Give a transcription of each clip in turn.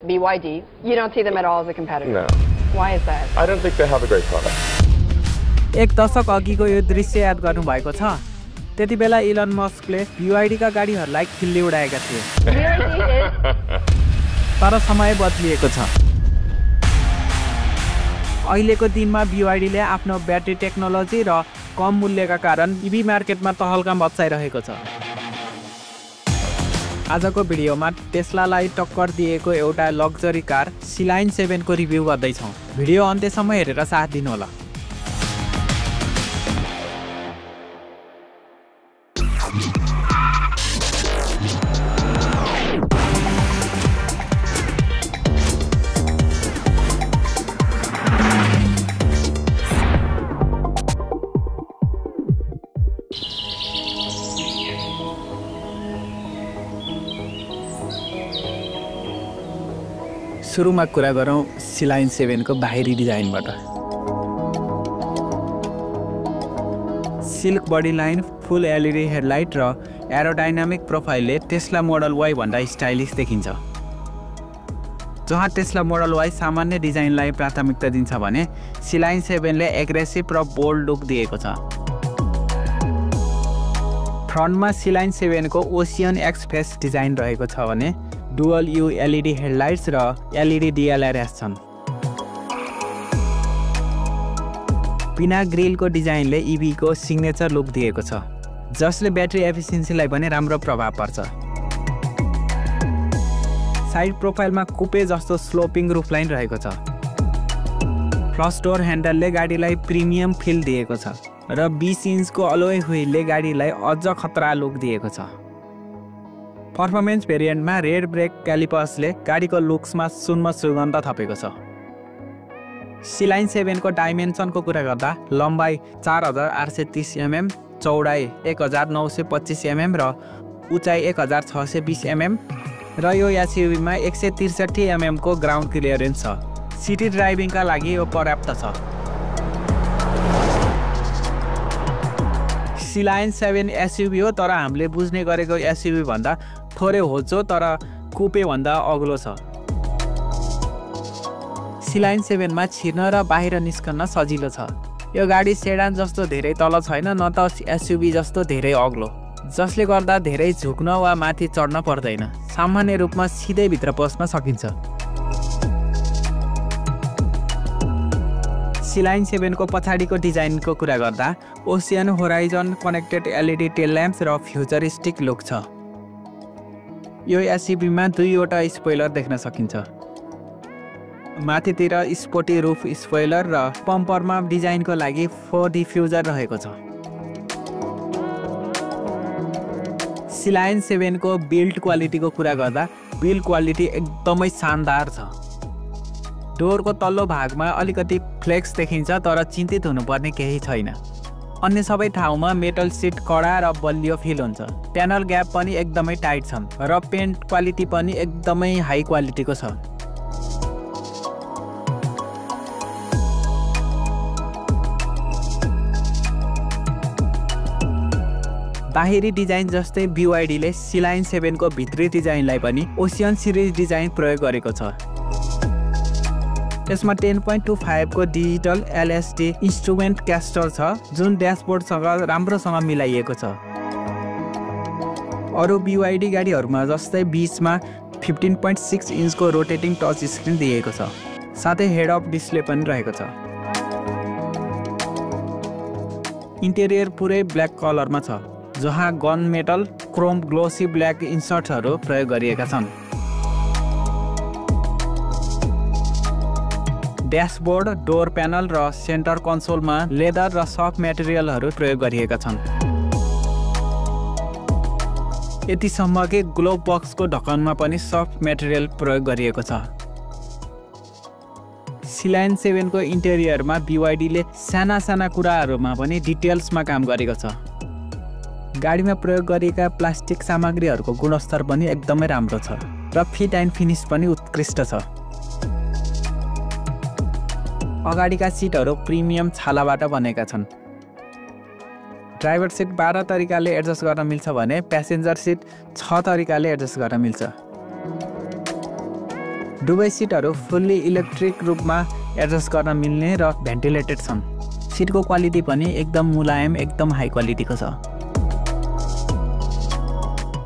BYD, you don't see them at all as a competitor? No. Why is that? I don't think they have a great product. एक दशक अघिको यो दृश्य याद गर्नुभएको छ त्यति बेला इलन मस्कले BYD का गाडीहरूलाई खिल्ली उडाएका थिए तर समय बदलिएको छ अहिलेको दिनमा BYD ले आफ्नो ब्याट्री टेक्नोलोजी र कम मूल्यका कारण EV मार्केटमा तहल्का मचाइरहेको छ आजको भिडियोमा टेस्लालाई टक्कर दिएको एउटा लग्जरी कार C-Line 7 को रिभ्यू गर्दै छौं भिडियो अन्त्यसम्म हेरेर साथ दिनु होला सुरुमा कुरा गरौँ C-Line 7 को बाहिरी डिजाइनबाट सिल्क बडी लाइन फुल LED हेडलाइट र एरोडाइनामिक प्रोफाइलले टेस्ला मोडल Y भन्दा स्टाइलिश देखिन्छ जहाँ टेस्ला मोडल Y सामान्य डिजाइनलाई प्राथमिकता दिन्छ भने C-Line 7 ले एग्रेसिभ र बोल्ड लुक दिएको छ फ्रन्टमा C-Line 7 को ओसियन एक्स फेस डिजाइन रहेको छ भने डुअल U LED हेडलाइट्स र LED DLRS छन् बिना ग्रिलको डिजाइनले EV को सिग्नेचर लुक दिएको छ जसले ब्याट्री एफिसिएन्सीलाई पनि राम्रो प्रभाव पर्छ साइड प्रोफाइलमा कुपे जस्तो स्लोपिङ रूफ लाइन रहेको छ फ्लश डोर ह्यान्डलले गाडीलाई प्रिमियम फिल दिएको छ र 20 इन्चको अलोय व्हीलले गाडीलाई अझ खतरा लुक दिएको छ पर्फर्मेन्स भेरिएन्टमा रेड ब्रेक क्यालिपर्सले गाडीको लुक्समा सुनमा सुगन्ध थपेको छ C-Line 7 को डाइमेन्सनको कुरा गर्दा लम्बाइ 4830 mm, चौडाइ 1925 mm र उचाइ 1620 mm र यो SUV मा 163 mm को ग्राउन्ड क्लियरेन्स छ सिटी ड्राइभिङका लागि यो पर्याप्त छ C-Line 7 SUV हो तर हामीले बुझ्ने गरेको SUV भन्दा थोरै होचो तर कुपे भन्दा अग्लो छ C-Line 7 मा छिर्न र बाहिर निस्कन सजिलो छ यो गाडी सेडान जस्तो धेरै तल छैन न त SUV जस्तो धेरै अग्लो जसले गर्दा धेरै झुक्न वा माथि चढ्न पर्दैन सामान्य रूपमा सिधै भित्र पस्न सकिन्छ C-Line 7 को पछाडिको डिजाइनको कुरा गर्दा ocean horizon connected LED tail lamps र फ्युचरिस्टिक लुक छ यो SUV मा दुईवटा स्पोइलर देख्न सकिन्छ माथितिर स्पोर्टी रूफ स्पोइलर र पम्परमा डिजाइनको लागि 4 डिफ्युजर रहेको छ C-Line 7 को बिल्ड क्वालिटीको कुरा गर्दा बिल्ड क्वालिटी एकदमै शानदार छ डोरको तल्लो भागमा अलिकति फ्लेक्स देखिन्छ तर चिन्तित हुनुपर्ने केही छैन अन्य सबै ठाउँमा मेटल सिट कडा र बलियो फिल हुन्छ प्यानल ग्याप पनि एकदमै टाइट छन् र पेन्ट क्वालिटी पनि एकदमै हाई क्वालिटीको छ बाहिरी डिजाइन जस्तै BYD ले C-Line 7 को भित्री डिजाइनलाई पनि ओसियन सिरिज डिजाइन प्रयोग गरेको छ यसमा 10.25 को डिजिटल LSD इन्स्ट्रुमेन्ट क्यास्टर छ जुन ड्यासबोर्डसँग राम्रोसँग मिलाइएको छ अरु BYD गाडीहरुमा जस्तै बीचमा 15.6 इन्चको रोटेटिङ टच स्क्रिन दिएको छ साथै हेड अप डिस्प्ले पनि रहेको छ इन्टेरियर पुरै ब्ल्याक कलरमा छ जहाँ gun metal chrome glossy black इन्सर्टहरु प्रयोग गरिएका छन् ड्यासबोर्ड डोर प्यानल र सेन्टर कन्सोलमा लेदर र सफ्ट मेटेरियलहरु प्रयोग गरिएका छन् यतिसम्म कि ग्लोभ बक्सको ढक्कनमा पनि सफ्ट मेटेरियल प्रयोग गरिएको छ C-Line 7 को इन्टेरियरमा BYD ले साना कुराहरुमा पनि डिटेल्समा काम गरेको छ गाडीमा प्रयोग गरिएका प्लास्टिक सामग्रीहरुको गुणस्तर पनि एकदमै राम्रो छ र फिट एन्ड फिनिश पनि उत्कृष्ट छ अगाडिका सिटहरु प्रिमियम छालाबाट बनेका छन् ड्राइभर सिट 12 तरिकाले एडजस्ट गर्न मिल्छ भने प्यासेन्जर सिट 6 तरिकाले एडजस्ट गर्न मिल्छ दुवै सिटहरू फुल्ली इलेक्ट्रिक रूपमा एडजस्ट गर्न मिल्ने र भेन्टिलेटेड छन्। सिटको क्वालिटी पनि एकदम मुलायम, एकदम हाई क्वालिटीको छ।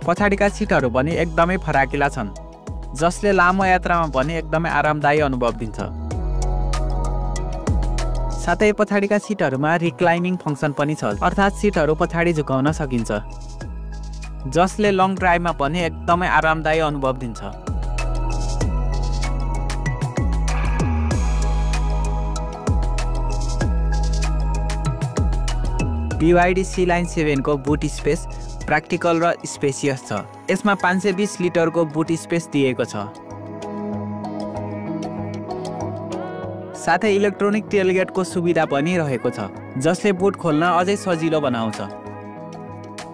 पछाडिका सिटहरू पनि एकदमै फराकिला छन्, जसले लामो यात्रामा पनि एकदमै आरामदायी अनुभव दिन्छ। साथै पछाडिका सिटहरूमा रिक्लाइनिङ फङ्सन पनि छ, अर्थात् सिटहरू पछाडि झुकाउन सकिन्छ, जसले लङ ड्राइभमा पनि एकदमै आरामदायी अनुभव दिन्छ। BYD C-Line 7 को बुट स्पेस प्र्याक्टिकल र स्पेसियस छ। यसमा 520 लिटरको बुट स्पेस दिएको छ। साथै इलेक्ट्रोनिक टेलगेटको सुविधा पनि रहेको छ, जसले बुट खोल्न अझै सजिलो बनाउँछ।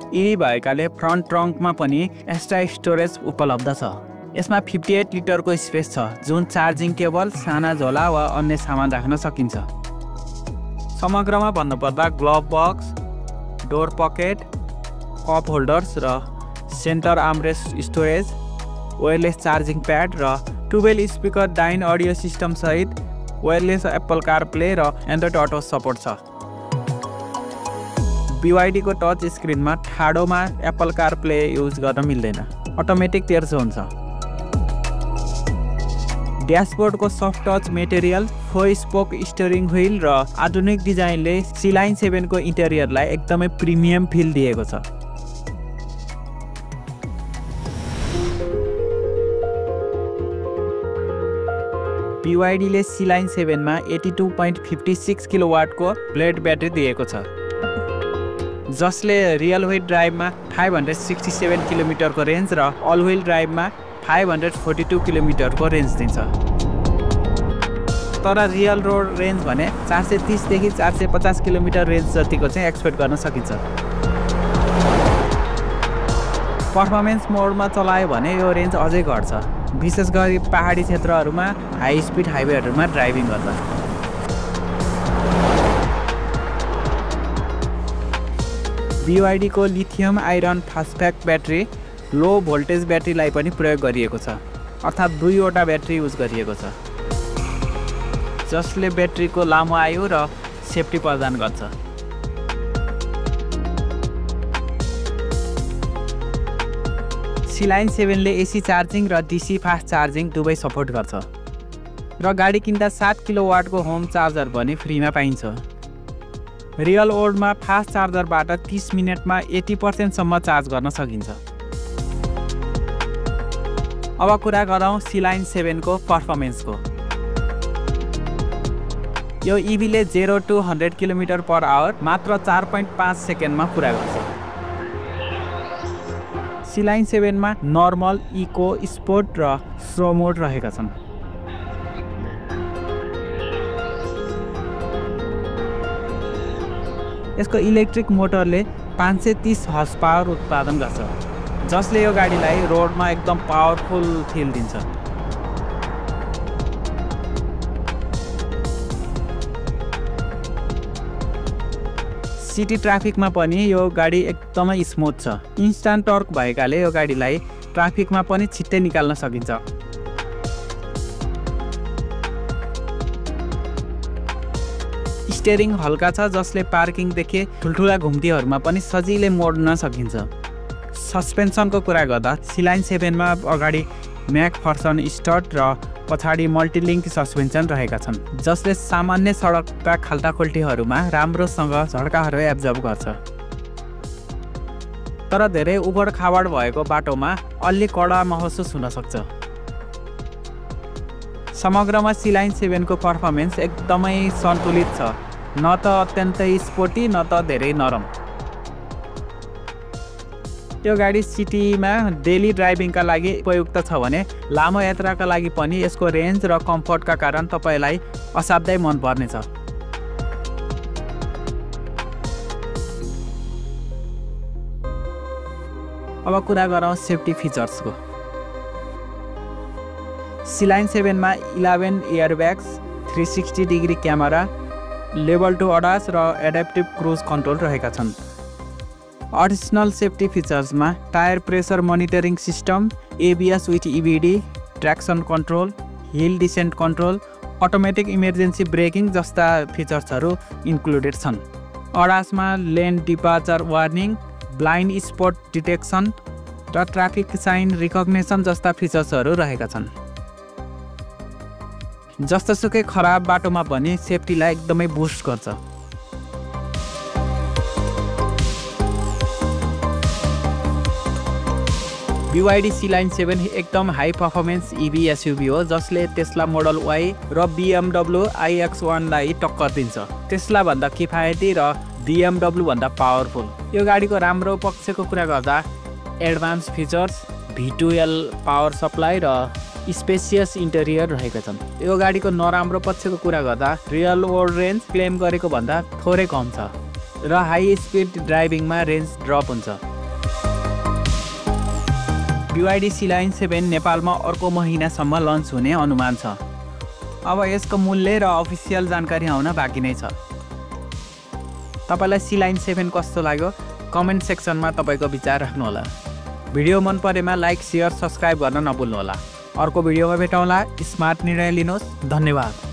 EV भएकाले फ्रन्ट ट्रङ्कमा पनि एक्स्ट्रा स्टोरेज उपलब्ध छ। यसमा 58 लिटरको स्पेस छ, जुन चार्जिङ केबल, साना झोला वा अन्य सामान राख्न सकिन्छ। समग्रमा भन्नुपर्दा glove box, door pocket, cup holders र centre armrest storage, wireless charging pad र 12 स्पिकर डाइन अडियो सिस्टम सहित वायरलेस एप्पल कारप्ले र एन्ड्रोइड अटो सपोर्ट छ। BYD को टच स्क्रिनमा ठाडोमा एप्पल कारप्ले युज गर्न मिल्दैन, अटोमेटिक तेर्सो हुन्छ। ड्यासबोर्डको soft touch material, 4 spoke steering wheel र आधुनिक डिजाइनले C-Line 7 को इन्टेरियरलाई एकदमै प्रिमियम फिल दिएको छ। BYD ले C-Line 7 मा 82.56 किलोवाटको ब्लेड ब्याट्री दिएको छ, जसले रियल व्हील ड्राइभमा 567 किलोमिटरको रेन्ज र अल व्हील ड्राइभमा 542 किलोमिटरको रेन्ज दिन्छ। तर रियल रोड रेन्ज भने 430 देखि 450 किलोमिटर रेन्ज जतिको चाहिँ एक्सपेक्ट गर्न सकिन्छ। पर्फर्मेन्स मोडमा चलायो भने यो रेन्ज अझै घट्छ, विशेष गरी पहाडी क्षेत्रहरूमा हाई स्पिड हाइवेहरूमा ड्राइभिङ गर्दा। BYD को लिथियम आइरन फास्टब्याक ब्याट्री लो भोल्टेज ब्याट्रीलाई पनि प्रयोग गरिएको छ, अर्थात् 2 वटा ब्याट्री युज गरिएको छ, जसले ब्याट्रीको लामो आयु र सेफ्टी प्रदान गर्छ। C-Line 7 ले AC चार्जिङ र DC फास्ट चार्जिङ दुवै सपोर्ट गर्छ र गाडी किन्दा 7 किलोवाटको होम चार्जर पनि फ्रीमा पाइन्छ। रियल वर्ल्डमा फास्ट चार्जरबाट 30 मिनेटमा 80% सम्म चार्ज गर्न सकिन्छ। अब कुरा गरौँ C-Line 7 को पर्फर्मेन्सको। यो EV ले 0 to 100 km/h मात्र 4.5 सेकेन्डमा पुरा गर्छ। C-Line 7 मा नर्मल, इको, स्पोर्ट र स्लो मोड रहेका छन्। यसको इलेक्ट्रिक मोटरले 530 हर्स पावर उत्पादन गर्छ, जसले यो गाडीलाई रोडमा एकदम पावरफुल फिल दिन्छ। सिटी ट्राफिकमा पनि यो गाडी एकदमै स्मुथ छ। इन्स्टान्ट टर्क भएकाले यो गाडीलाई ट्राफिकमा पनि छिट्टै निकाल्न सकिन्छ। स्टियरिङ हल्का छ, जसले पार्किङदेखि ठुल्ठुला घुम्तीहरूमा पनि सजिलै मोड्न सकिन्छ। सस्पेन्सनको कुरा गर्दा C-Line 7 मा अगाडि म्याकफर्सन स्टड र पछाडि मल्टिलिङ्क सस्पेन्सन रहेका छन्, जसले सामान्य सडकका खाल्टाखुल्टीहरूमा राम्रोसँग झड्काहरू एब्जर्ब गर्छ। तर धेरै उबड खाबड भएको बाटोमा अलि कडा महसुस हुन सक्छ। समग्रमा C-Line 7 को पर्फर्मेन्स एकदमै सन्तुलित छ, न त अत्यन्तै स्पोर्टी न त धेरै नरम। यो गाडी सिटीमा डेली ड्राइभिङका लागि उपयुक्त छ भने लामो यात्राका लागि पनि यसको रेन्ज र कम्फर्टका कारण तपाईलाई असाध्यै मन पर्नेछ। अब कुरा गरौँ सेफ्टी फिचर्सको। C-Line 7 मा 11 airbags, 360 degree camera, level 2 ADAS र एडाप्टिभ क्रुज कन्ट्रोल रहेका छन्। एडिसनल सेफ्टी फिचर्समा tyre pressure monitoring system, ABS with EBD, traction control, hill descent control, automatic emergency braking जस्ता फिचर्सहरू इन्क्लुडेड छन्। अडासमा lane departure warning, blind spot detection र traffic sign recognition जस्ता फिचर्सहरू रहेका छन्। जस्तोसुकै खराब बाटोमा पनि सेफ्टीलाई एकदमै बुस्ट गर्छ। BYD C-Line 7 एकदम हाई पर्फर्मेन्स EV SUV हो जसले टेस्ला मोडल Y र BMW iX1 लाई टक्कर दिन्छ। टेस्ला भन्दा किफायती र BMW भन्दा पावरफुल। यो गाडीको राम्रो पक्षको कुरा गर्दा advance features, V2L power supply र स्पेसियस इन्टेरियर रहेका छन्। यो गाडीको नराम्रो पक्षको कुरा गर्दा रियल वर्ल्ड रेन्ज क्लेम गरेको भन्दा थोरै कम छ र हाई स्पिड ड्राइभिङमा रेन्ज ड्रप हुन्छ। BYD C-Line 7 नेपालमा अर्को महिनासम्म लन्च हुने अनुमान छ। अब यसको मूल्य र अफिसियल जानकारी आउन बाँकी नै छ। तपाईलाई C-Line 7 कस्तो लाग्यो कमेन्ट सेक्सनमा तपाईको विचार राख्नुहोला। भिडियो मन परेमा लाइक, शेयर, सब्स्क्राइब गर्न नभुल्नुहोला। अर्को भिडियोमा भेटौँला। स्मार्ट निर्णय लिनुहोस्। धन्यवाद।